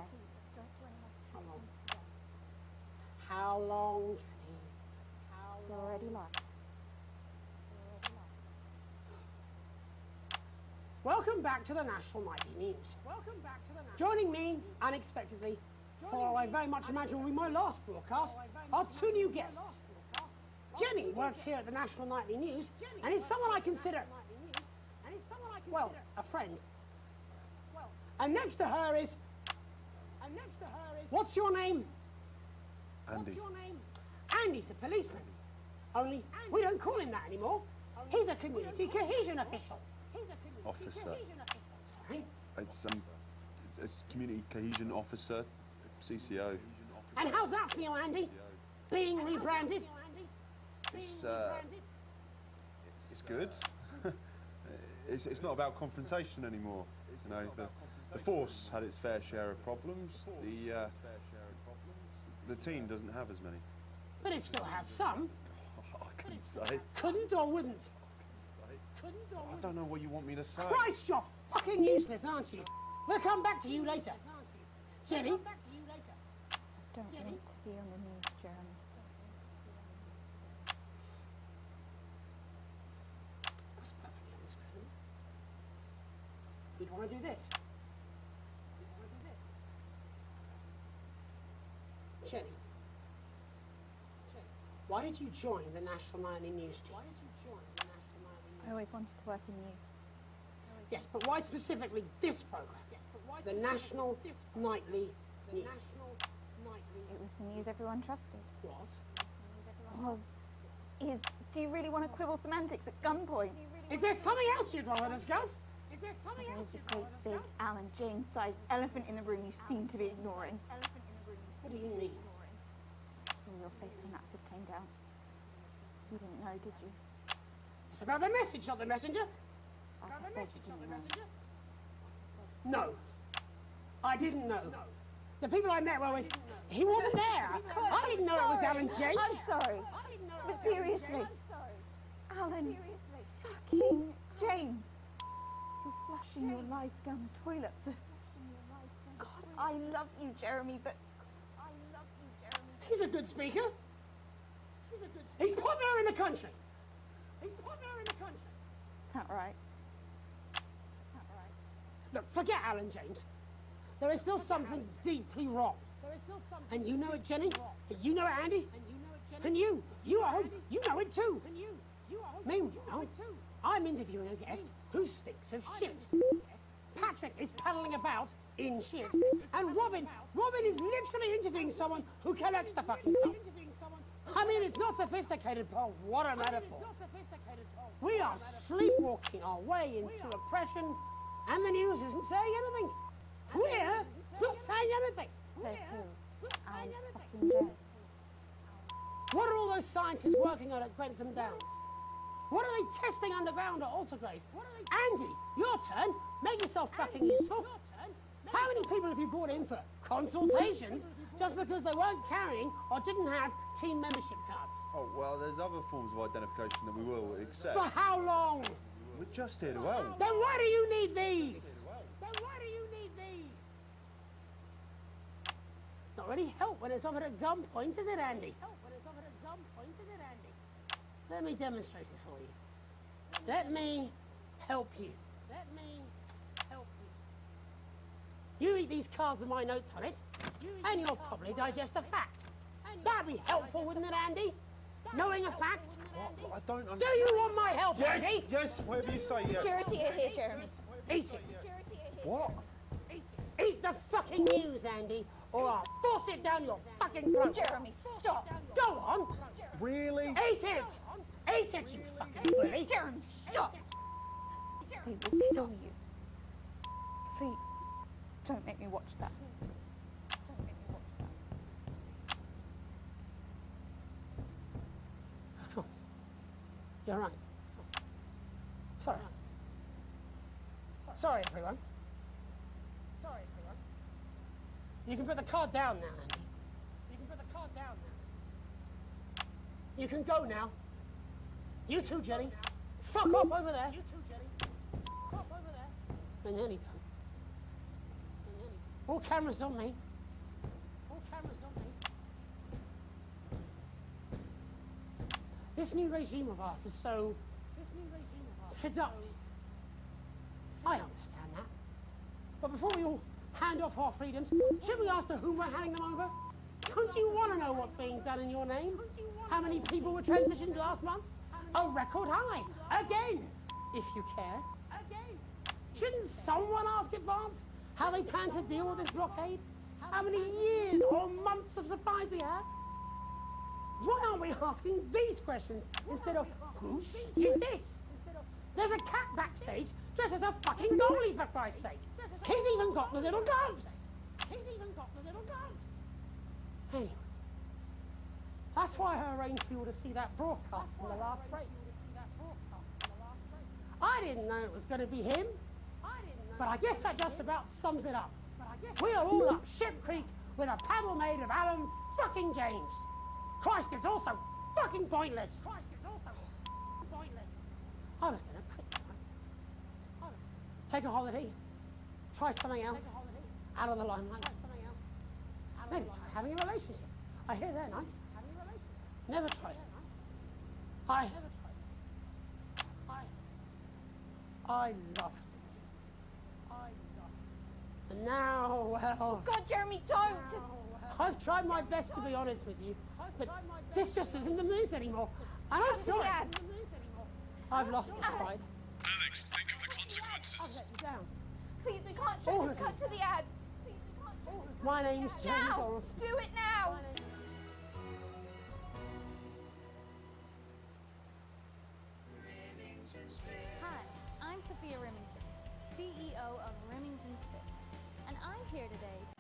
How long, Jenny? You're already live. Welcome back to the National Nightly News. Joining me, unexpectedly, for I very much imagine will be my last broadcast, are two new guests. Jenny works here at the National Nightly News and is someone I consider, well, a friend. And next to her is, what's your name? Andy. Andy's a policeman. Only we don't call him that anymore. He's a community cohesion official. Officer. Sorry? It's As Community Cohesion Officer, CCO. And how's that for you, Andy? Being rebranded? It's good. It's not about confrontation anymore. You know, the force had its fair share of problems. The team doesn't have as many. But it still has some. I couldn't say. Couldn't or wouldn't? I don't know what you want me to say. Christ, you're fucking useless, aren't you? We'll come back to you later. Jenny? I don't want to be on the news, Jeremy. That's perfectly understandable. You'd want to do this. Jenny, why did you join the National Nightly News team? I always wanted to work in news. Yes, but why specifically this program? The National Nightly News. It was the news everyone trusted. Is. Do you really want to quibble semantics at gunpoint? Is there something else you'd rather discuss? Is there something There else is you'd a rather great discuss? big Alan James-sized elephant in the room you seem to be ignoring. What do you mean? I saw your face when that hood came down. You didn't know, did you? It's about the message, not the messenger. It's Like about I the said, message, you not the didn't messenger. No. I didn't know. The people I met were with, he wasn't there. I didn't know it was Alan James. I'm sorry. But seriously. Alan fucking James. You're flushing your life down the toilet for... God, I love you, Jeremy, but... He's a good speaker. He's popular in the country. That right? Look, forget Alan James. There is still something deeply wrong. And you know it, Jenny. And you know it, Andy. And you at home, you know it too. Meanwhile, I'm interviewing a guest who stinks of shit. Patrick is paddling about in shit. And Robin is literally interviewing someone who collects the fucking stuff. I mean, it's not sophisticated, but what a metaphor. We are sleepwalking our way into oppression, and the news isn't saying anything. We're not saying anything. Says who? Alan fucking James. What are all those scientists working on at Grentham Downs? What are they testing underground at Altergrave? Andy, your turn. Make yourself fucking useful. How many people have you brought in for consultations just because they weren't carrying or didn't have team membership cards? Oh, well, there's other forms of identification that we will accept. For how long? We're just here to help. Then why do you need these? Not really help when it's offered at gunpoint, is it, Andy? Let me demonstrate it for you. Let me help you. You read these cards with my notes on it, and you'll probably digest a fact. That'd be helpful, wouldn't it, Andy? Knowing a fact? What? I don't understand. Do you want my help, Yes, Andy? yes, whatever you say, yes. Security are here, Jeremy. Eat it. What? Eat the fucking news, Andy, or I'll force it down your fucking throat. Jeremy, stop. Go on. Really? Eat it. Eat it, you fucking bully. Jeremy, stop. They will kill you. Please, don't make me watch that. Of course. You're right. Sorry. Sorry, everyone. You can put the card down now, Andy. You can go now. You too, Jenny. Fuck off over there. We're nearly done. All cameras on me. This new regime of ours is so seductive. I understand that. But before we all hand off our freedoms, should we ask to whom we're handing them over? Don't you want to know what's being done in your name? How many people were transitioned last month? A record high. Again, if you care. Shouldn't someone ask Advance how they plan to deal with this blockade? How many years or months of supplies we have? Why aren't we asking these questions instead of whose shit is this? There's a cat backstage dressed as a fucking goalie, for Christ's sake. He's even got the little gloves. Anyway, that's why I arranged for you to see that broadcast from the last break. I didn't know it was going to be him, but I guess that just about sums it up. We are all up Ship Creek with a paddle made of Alan fucking James. Christ is also fucking pointless. I was going to quit tonight. Take a holiday. Try something else. Out of the limelight. Maybe try having a relationship. I hear they're nice. Never tried. I loved them. And now, well... God, Jeremy, don't! I've tried my best to be honest with you, but this just isn't the news anymore. And I'm sorry. I've lost this fight. Alex, think of the consequences. I've let you down. Please, we can't show this. Cut to the ads. My name's Jamie Now! Donaldson. Do it now! Hi, I'm Sophia Remington, CEO of Remington's Fist, and I'm here today to